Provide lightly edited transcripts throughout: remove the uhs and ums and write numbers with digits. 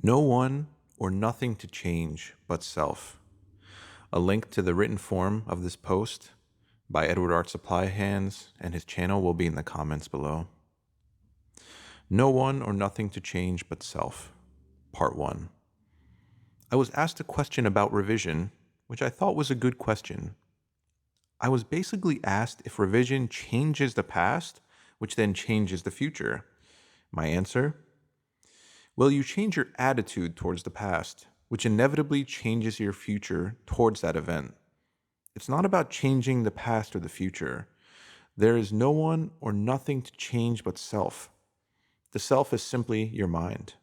No one or nothing to change but self. A link to the written form of this post by EdwardArt Supply Hands and his channel will be in the comments below. No one or nothing to change but self. Part 1. I was asked a question about revision, which I thought was a good question. I was basically asked if revision changes the past, which then changes the future. My answer? Well, you change your attitude towards the past, which inevitably changes your future towards that event. It's not about changing the past or the future. There is no one or nothing to change but self. The self is simply your mind.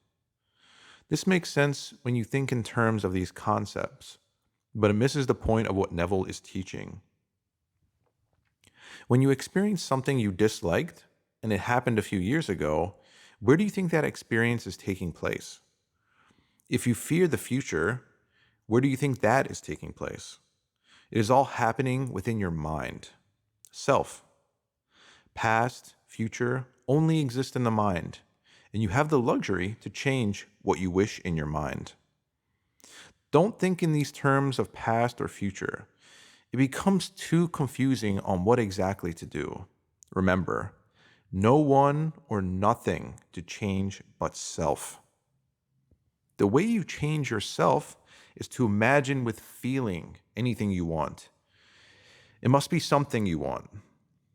This makes sense when you think in terms of these concepts, but it misses the point of what Neville is teaching. When you experience something you disliked, and it happened a few years ago, where do you think that experience is taking place? If you fear the future, where do you think that is taking place? It is all happening within your mind. Self. Past, future only exist in the mind, and you have the luxury to change what you wish in your mind. Don't think in these terms of past or future. It becomes too confusing on what exactly to do. Remember, no one or nothing to change but self. The way you change yourself is to imagine with feeling anything you want. It must be something you want,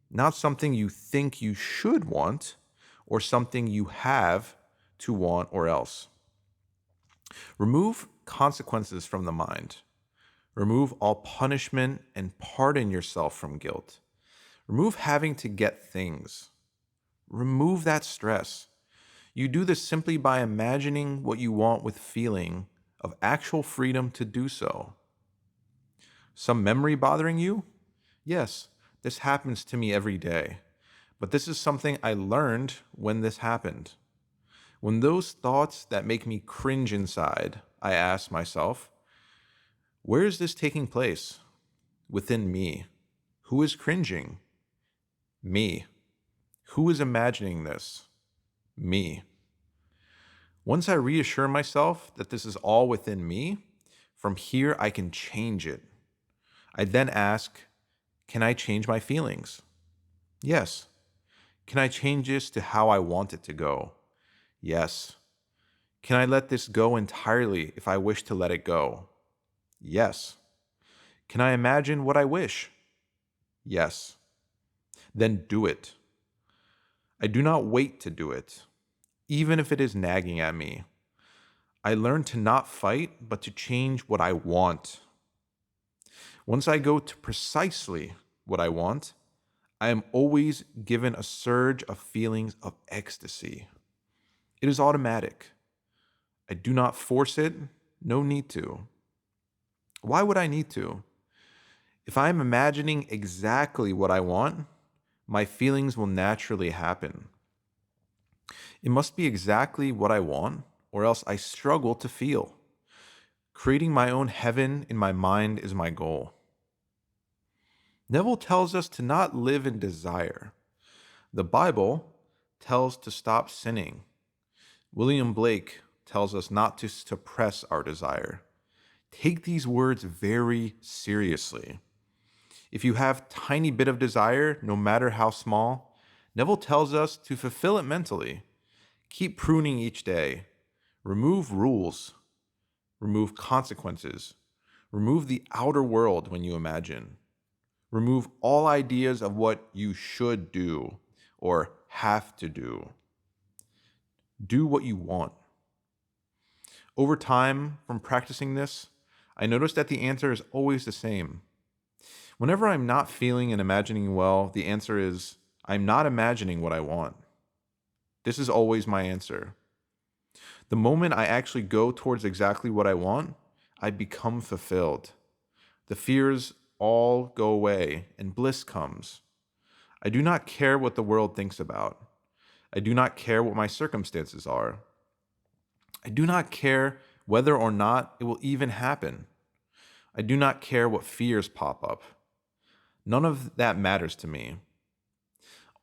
not something you think you should want or something you have to want or else. Remove consequences from the mind. Remove all punishment and pardon yourself from guilt. Remove having to get things. Remove that stress. You do this simply by imagining what you want with feeling of actual freedom to do so. Some memory bothering you? Yes, this happens to me every day. But this is something I learned when this happened. When those thoughts that make me cringe inside, I ask myself, where is this taking place? Within me. Who is cringing? Me. Who is imagining this? Me. Once I reassure myself that this is all within me, from here I can change it. I then ask, can I change my feelings? Yes. Can I change this to how I want it to go? Yes. Can I let this go entirely if I wish to let it go? Yes. Can I imagine what I wish? Yes. Then do it. I do not wait to do it, even if it is nagging at me. I learn to not fight, but to change what I want. Once I go to precisely what I want, I am always given a surge of feelings of ecstasy. It is automatic. I do not force it, no need to. Why would I need to? If I am imagining exactly what I want, my feelings will naturally happen. It must be exactly what I want, or else I struggle to feel. Creating my own heaven in my mind is my goal. Neville tells us to not live in desire. The Bible tells to stop sinning. William Blake tells us not to suppress our desire. Take these words very seriously. If you have tiny bit of desire, no matter how small, Neville tells us to fulfill it mentally. Keep pruning each day. Remove rules. Remove consequences. Remove the outer world when you imagine. Remove all ideas of what you should do or have to do. Do what you want. Over time, from practicing this, I noticed that the answer is always the same. Whenever I'm not feeling and imagining well, the answer is, I'm not imagining what I want. This is always my answer. The moment I actually go towards exactly what I want, I become fulfilled. The fears all go away and bliss comes. I do not care what the world thinks about. I do not care what my circumstances are. I do not care whether or not it will even happen. I do not care what fears pop up. None of that matters to me.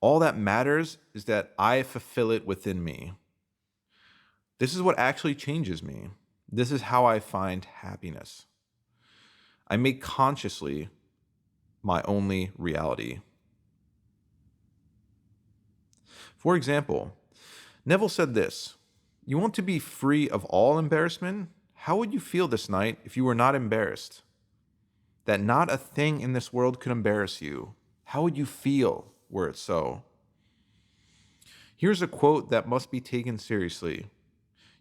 All that matters is that I fulfill it within me. This is what actually changes me. This is how I find happiness. I make consciously my only reality. For example, Neville said this: "You want to be free of all embarrassment? How would you feel this night if you were not embarrassed? That not a thing in this world could embarrass you. How would you feel were it so?" Here's a quote that must be taken seriously.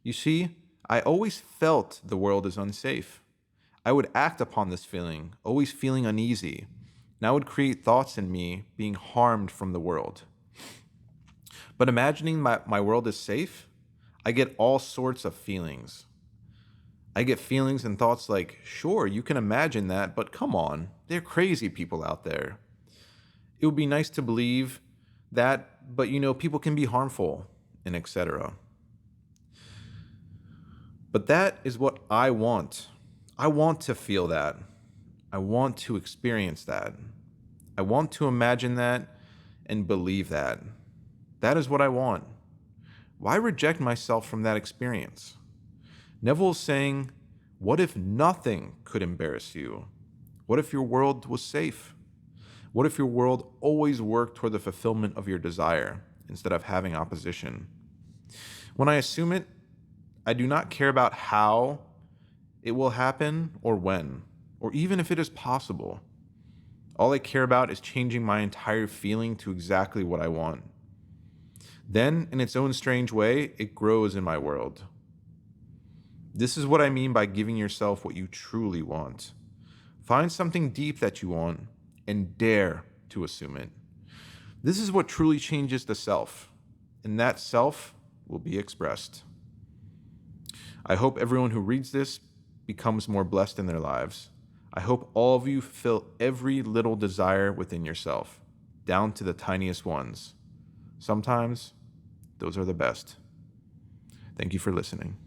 "You see, I always felt the world is unsafe. I would act upon this feeling, always feeling uneasy, and I would create thoughts in me being harmed from the world. But imagining my world is safe, I get all sorts of feelings. I get feelings and thoughts like, sure, you can imagine that, but come on, they're crazy people out there. It would be nice to believe that, but people can be harmful, and etc. But that is what I want. I want to feel that. I want to experience that. I want to imagine that and believe that. That is what I want. Why reject myself from that experience?" Neville is saying, what if nothing could embarrass you? What if your world was safe? What if your world always worked toward the fulfillment of your desire instead of having opposition? When I assume it, I do not care about how it will happen or when, or even if it is possible. All I care about is changing my entire feeling to exactly what I want. Then, in its own strange way, it grows in my world. This is what I mean by giving yourself what you truly want. Find something deep that you want and dare to assume it. This is what truly changes the self, and that self will be expressed. I hope everyone who reads this becomes more blessed in their lives. I hope all of you fulfill every little desire within yourself, down to the tiniest ones. Sometimes, those are the best. Thank you for listening.